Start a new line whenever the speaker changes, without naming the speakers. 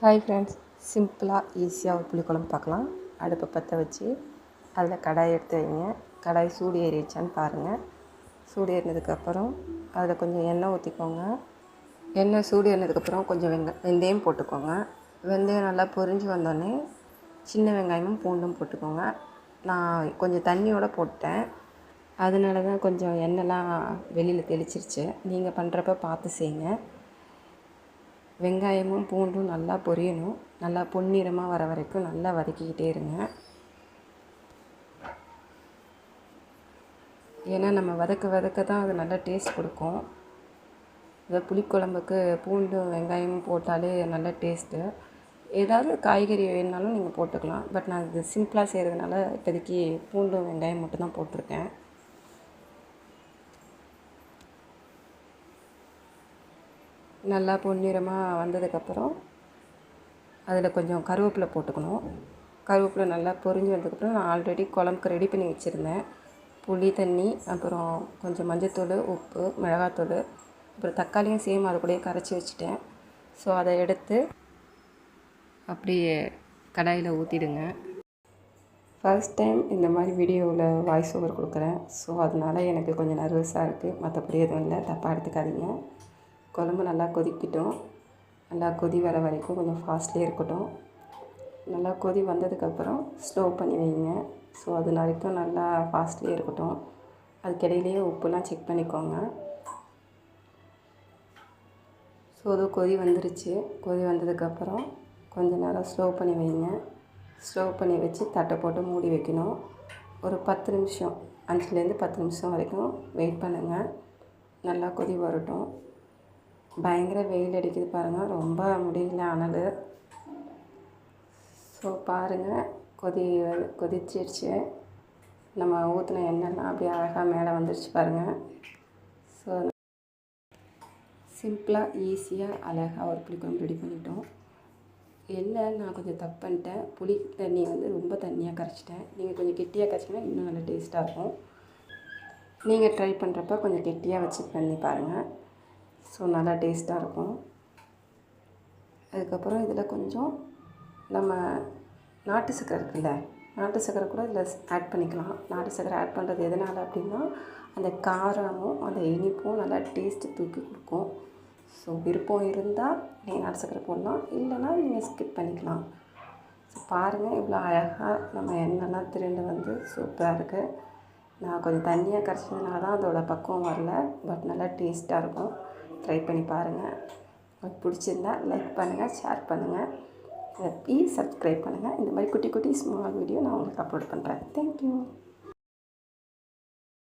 Hi friends, சிம்பிளாக ஈஸியாக ஒரு புளிக்குழம்பு பார்க்கலாம். அடுப்பை பற்ற வச்சு அதில் கடாய் எடுத்து வைங்க. கடாய் சூடு ஏறிடுச்சான்னு பாருங்கள். சூடு ஏறினதுக்கப்புறம் அதில் கொஞ்சம் எண்ணெய் ஊற்றிக்கோங்க. எண்ணெய் சூடு ஏறினதுக்கப்புறம் கொஞ்சம் வெந்தயம் போட்டுக்கோங்க. வெந்தயம் நல்லா பொரிஞ்சு வந்தோடனே சின்ன வெங்காயமும் பூண்டும் போட்டுக்கோங்க. நான் கொஞ்சம் தண்ணியோடு போட்டேன், அதனால தான் கொஞ்சம் எண்ணெய்லாம் வெளியில் தெளிச்சிருச்சு. நீங்கள் பண்ணுறப்ப பார்த்து செய்யுங்க. வெங்காயமும் பூண்டும் நல்லா பொரியணும். நல்லா பொன்னிறமாக வர வரைக்கும் நல்லா வதக்கிக்கிட்டே இருங்க. ஏன்னா நம்ம வதக்க தான் அது நல்லா டேஸ்ட் கொடுக்கும். இந்த புளிக்குழம்புக்கு பூண்டும் வெங்காயமும் போட்டாலே நல்ல டேஸ்ட்டு. ஏதாவது காய்கறி வேணுனாலும் நீங்கள் போட்டுக்கலாம். பட் நான் இது சிம்பிளாக செய்கிறதுனால இப்போதைக்கு பூண்டும் வெங்காயம் மட்டும்தான் போட்டிருக்கேன். நல்லா பொன்னிறமாக வந்ததுக்கப்புறம் அதில் கொஞ்சம் கருவேப்பிலை போட்டுக்கணும். கருவேப்பிலை நல்லா பொரிஞ்சு வந்ததுக்கப்புறம் நான் ஆல்ரெடி குழம்புக்கு ரெடி பண்ணி வச்சுருந்தேன். புளி தண்ணி, அப்புறம் கொஞ்சம் மஞ்சத்தூள், உப்பு, மிளகாத்தூள், அப்புறம் தக்காளியும் சேம் அது கூடயே கரைச்சி வச்சுட்டேன். ஸோ அதை எடுத்து அப்படியே கடாயில் ஊற்றிடுங்க. ஃபர்ஸ்ட் டைம் இந்த மாதிரி வீடியோவில் வாய்ஸ் ஓவர் கொடுக்குறேன். ஸோ அதனால் எனக்கு கொஞ்சம் நர்வஸாக இருக்குது. மற்றபடி எதுவும் இல்லை, தப்பாக எடுத்துக்காதீங்க. குழம்பு நல்லா கொதிக்கட்டும். நல்லா கொதி வர வரைக்கும் கொஞ்சம் ஃபாஸ்ட்லேயே இருக்கட்டும். நல்லா கொதி வந்ததுக்கப்புறம் ஸ்லோ பண்ணி வைங்க. ஸோ அது வரைக்கும் நல்லா ஃபாஸ்ட்லேயே இருக்கட்டும். அதுக்கிடையிலேயே உப்புலாம் செக் பண்ணிக்கோங்க. ஸோ அது கொதி வந்துருச்சு. கொதி வந்ததுக்கப்புறம் கொஞ்சம் நேரம் ஸ்லோ பண்ணி வைங்க. ஸ்லோ பண்ணி வச்சு தட்டை போட்டு மூடி வைக்கணும். ஒரு 10 நிமிஷம், 5லேருந்து 10 நிமிஷம் வரைக்கும் வெயிட் பண்ணுங்கள். நல்லா கொதி வரட்டும். பயங்கர வெயில் அடிக்குது பாருங்கள், ரொம்ப முடியல அனல். ஸோ பாருங்கள், கொதிச்சிருச்சு. நம்ம ஊற்றின எண்ணெய்லாம் அப்படியே அழகாக மேலே வந்துருச்சு பாருங்கள். ஸோ சிம்பிளாக ஈஸியாக அழகாக ஒரு புளிக்குழம்பு ரெடி பண்ணிட்டோம். எண்ணெய் நான் கொஞ்சம் தப்பு பண்ணிட்டேன். புளி தண்ணி ரொம்ப தண்ணியாக கரைச்சிட்டேன். நீங்கள் கொஞ்சம் கெட்டியாக கரைச்சிங்கன்னா இன்னும் நல்லா டேஸ்ட்டாக இருக்கும். நீங்கள் ட்ரை பண்ணுறப்ப கொஞ்சம் கெட்டியாக வச்சு பண்ணி பாருங்கள். ஸோ நல்லா டேஸ்ட்டாக இருக்கும். அதுக்கப்புறம் இதில் கொஞ்சம் நம்ம நாட்டு சக்கரை இருக்குல்ல, நாட்டு சக்கரை கூட இதில் ஆட் பண்ணிக்கலாம். நாட்டு சக்கரை ஆட் பண்ணுறது எதனால் அப்படின்னா, அந்த காரமும் அந்த இனிப்பும் நல்லா டேஸ்ட்டு தூக்கி கொடுக்கும். ஸோ விருப்பம் இருந்தால் நீங்கள் நாட்டு சக்கரை போடலாம், இல்லைனா நீங்கள் ஸ்கிப் பண்ணிக்கலாம். ஸோ பாருங்கள், இவ்வளோ அழகாக நம்ம எண்ணெய்லாம் திரண்டு சூப்பராக இருக்குது. நான் கொஞ்சம் தண்ணியாக கரைச்சதுனால தான் அதோட பக்குவம் வரல. பட் நல்லா டேஸ்ட்டாக இருக்கும். ட்ரை பண்ணி பாருங்கள். உங்களுக்கு பிடிச்சிருந்தா லைக் பண்ணுங்கள், ஷேர் பண்ணுங்கள், ப்ளீஸ் சப்ஸ்கிரைப் பண்ணுங்கள். இந்த மாதிரி குட்டி குட்டி ஸ்மால் வீடியோ நான் உங்களுக்கு அப்லோட் பண்ணுறேன். தேங்க்யூ.